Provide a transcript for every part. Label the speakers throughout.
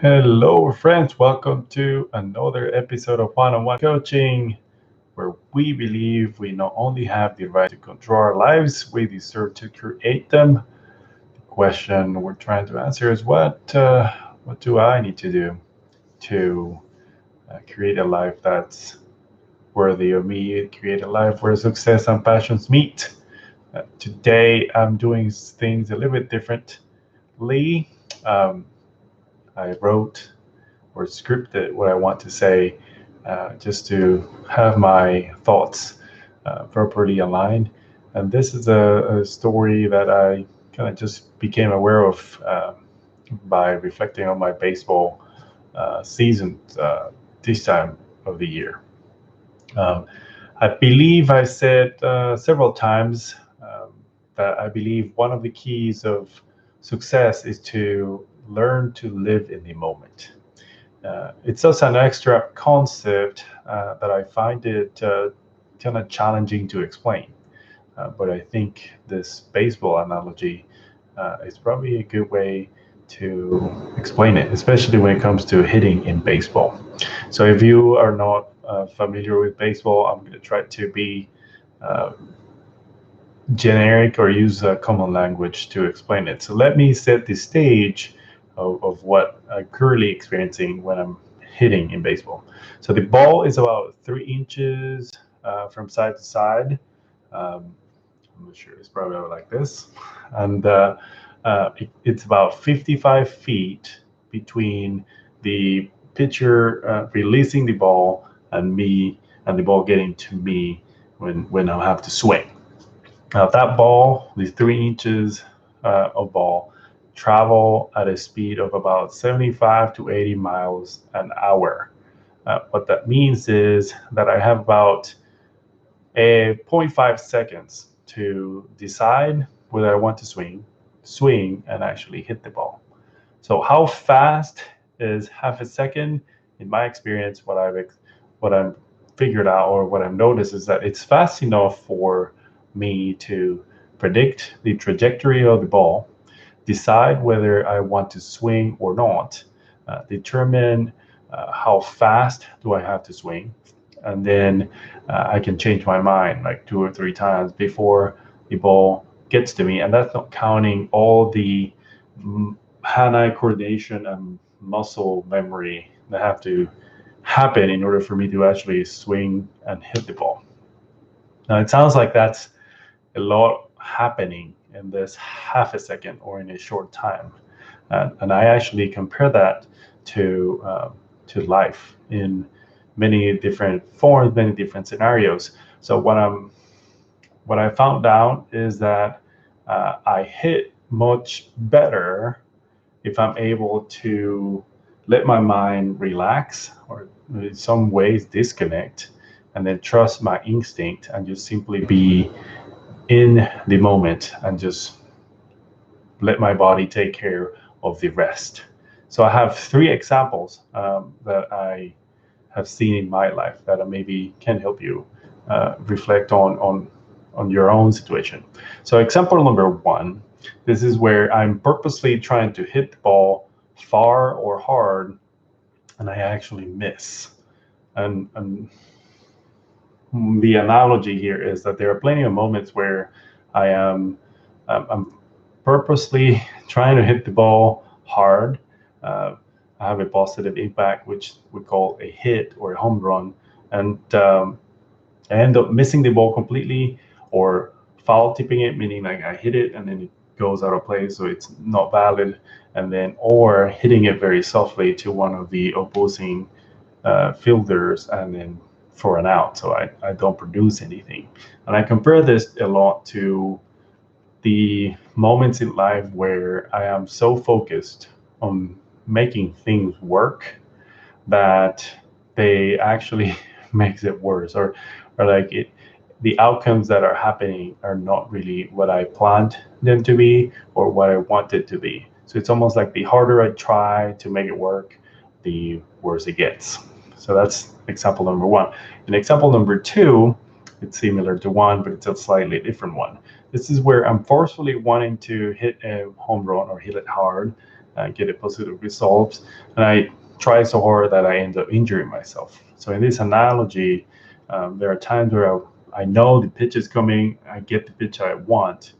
Speaker 1: Hello, friends. Welcome to another episode of One-on-One Coaching, where we believe we not only have the right to control our lives, we deserve to create them. The question we're trying to answer is what do I need to do to create a life that's worthy of me, create a life where success and passions meet? Today, I'm doing things a little bit differently. Um, I wrote or scripted what I want to say just to have my thoughts properly aligned. And this is a story that I kind of just became aware of by reflecting on my baseball season this time of the year. Um, I believe I said several times that I believe one of the keys of success is to learn to live in the moment. It's just an extra concept that I find it kind of challenging to explain. But I think this baseball analogy is probably a good way to explain it, especially when it comes to hitting in baseball. So if you are not familiar with baseball, I'm going to try to be uh, generic or use a common language to explain it. So let me set the stage of what I'm currently experiencing when I'm hitting in baseball. So the ball is about 3 inches from side to side. Um, I'm not sure, it's probably about like this. And it's about 55 feet between the pitcher releasing the ball and me, and the ball getting to me when I have to swing. Now that ball, these 3 inches of ball, travel at a speed of about 75 to 80 miles an hour. What that means is that I have about a zero point 0.5 seconds to decide whether I want to swing, and actually hit the ball. So how fast is half a second? In my experience, what I'm figured out or what I've noticed is that it's fast enough for me to predict the trajectory of the ball, decide whether I want to swing or not, determine how fast do I have to swing, and then I can change my mind like 2 or 3 times before the ball gets to me. And that's not counting all the hand-eye coordination and muscle memory that have to happen in order for me to actually swing and hit the ball. Now it sounds like that's a lot happening in this half a second or in a short time, and I actually compare that to life in many different forms, many different scenarios. So what I found out is that I hit much better if I'm able to let my mind relax or in some ways disconnect and then trust my instinct and just simply be in the moment and just let my body take care of the rest. So I have three examples that I have seen in my life that maybe can help you reflect on your own situation. So example number one, this is where I'm purposely trying to hit the ball far or hard, and I actually miss. And the analogy here is that there are plenty of moments where I'm purposely trying to hit the ball hard. Uh, I have a positive impact, which we call a hit or a home run, and I end up missing the ball completely or foul tipping it, meaning like I hit it and then it goes out of play, so it's not valid, and then or hitting it very softly to one of the opposing fielders and then for an out, so I don't produce anything. And I compare this a lot to the moments in life where I am so focused on making things work that they actually makes it worse, or like it the outcomes that are happening are not really what I planned them to be or what I wanted to be. So it's almost like the harder I try to make it work, the worse it gets. So that's example number one. And example number two, it's similar to one, but it's a slightly different one. This is where I'm forcefully wanting to hit a home run or hit it hard and get a positive result. And I try so hard that I end up injuring myself. So in this analogy, there are times where I know the pitch is coming, I get the pitch I want,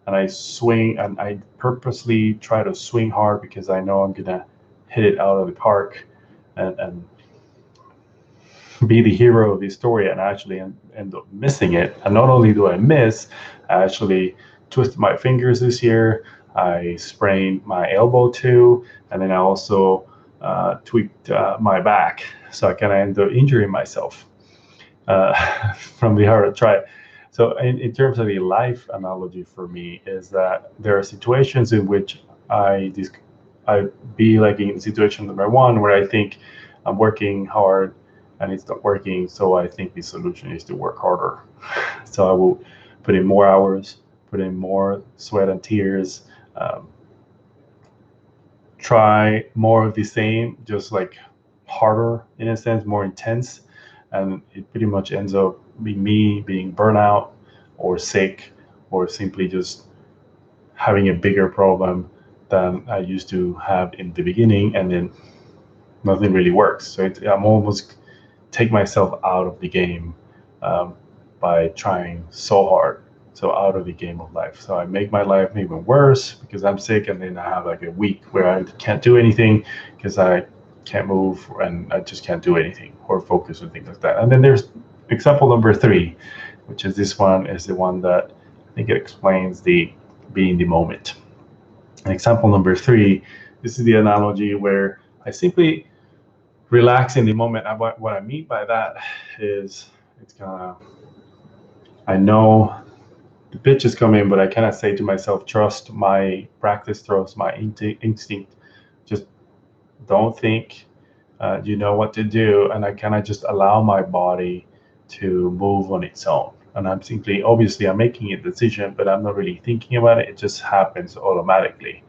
Speaker 1: and I swing, and I purposely try to swing hard because I know I'm gonna hit it out of the park and be the hero of the story, and actually end up missing it. And not only do I miss, I actually twisted my fingers this year. I sprained my elbow too, and then I also tweaked my back. So I kind of ended up injuring myself from the hard try. So in terms of the life analogy for me is that there are situations in which I be like in situation number one where I think I'm working hard and it's not working, so I think the solution is to work harder. So I will put in more hours, put in more sweat and tears, um, try more of the same, just like harder in a sense, more intense, and it pretty much ends up being me being burnout or sick or simply just having a bigger problem than I used to have in the beginning, and then nothing really works. So I'm almost take myself out of the game um, by trying so hard. So out of the game of life. So I make my life even worse because I'm sick, and then I have like a week where I can't do anything because I can't move and I just can't do anything or focus or things like that. And then there's example number three, which is this one is the one that I think it explains the be in the moment. And example number three, this is the analogy where I simply relax in the moment. What I mean by that is it's kind of, I know the pitch is coming, but I cannot say to myself, trust my practice, trust my instinct. Just don't think you know what to do. And I kind of just allow my body to move on its own. And I'm simply, obviously, I'm making a decision, but I'm not really thinking about it. It just happens automatically.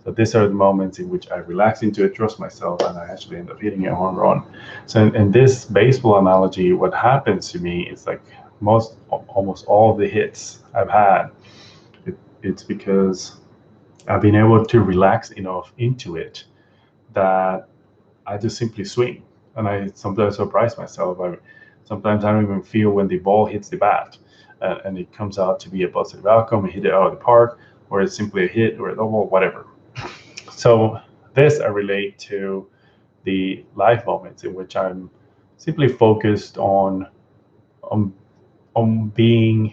Speaker 1: So these are the moments in which I relax into it, trust myself, and I actually end up hitting a home run. So in this baseball analogy, what happens to me is like almost all the hits I've had, it's because I've been able to relax enough into it that I just simply swing. And I sometimes surprise myself. Sometimes I don't even feel when the ball hits the bat, and it comes out to be a positive outcome. I hit it out of the park, or it's simply a hit or a double, whatever. So this I relate to the life moments in which I'm simply focused on on being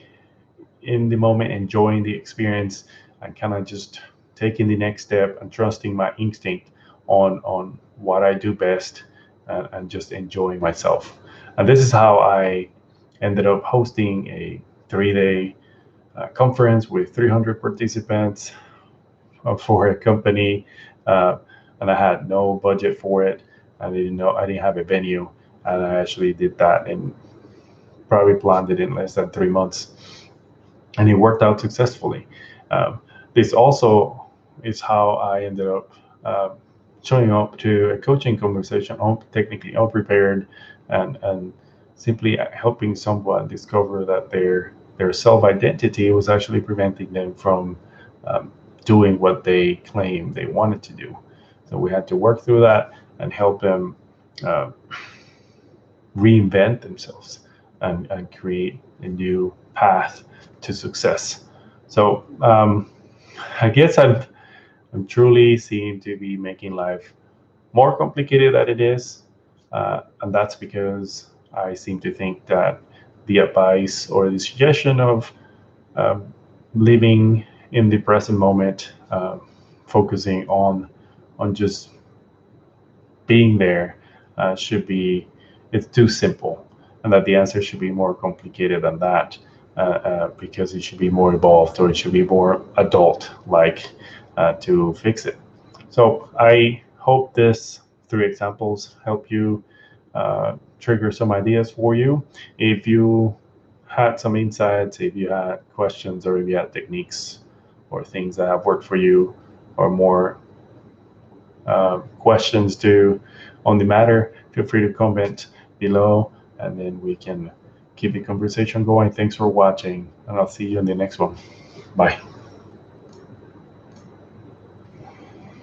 Speaker 1: in the moment, enjoying the experience, and kind of just taking the next step and trusting my instinct on what I do best, and just enjoying myself. And this is how I ended up hosting a 3-day conference with 300 participants for a company, uh, and I had no budget for it. I didn't have a venue, and I actually did that and probably planned it in less than 3 months, and it worked out successfully. This also is how I ended up uh, showing up to a coaching conversation, technically unprepared, and simply helping someone discover that their self identity was actually preventing them from um, doing what they claimed they wanted to do. So we had to work through that and help them uh, reinvent themselves and create a new path to success. So I guess I'm truly seem to be making life more complicated than it is, and that's because I seem to think that the advice or the suggestion of um, living in the present moment, focusing on just being there, should be it's too simple, and that the answer should be more complicated than that, because it should be more evolved or it should be more adult like to fix it. So I hope this three examples help you trigger some ideas for you. If you had some insights, if you had questions, or if you had techniques or things that have worked for you, or more questions to on the matter, feel free to comment below, and then we can keep the conversation going. Thanks for watching, and I'll see you in the next one. Bye.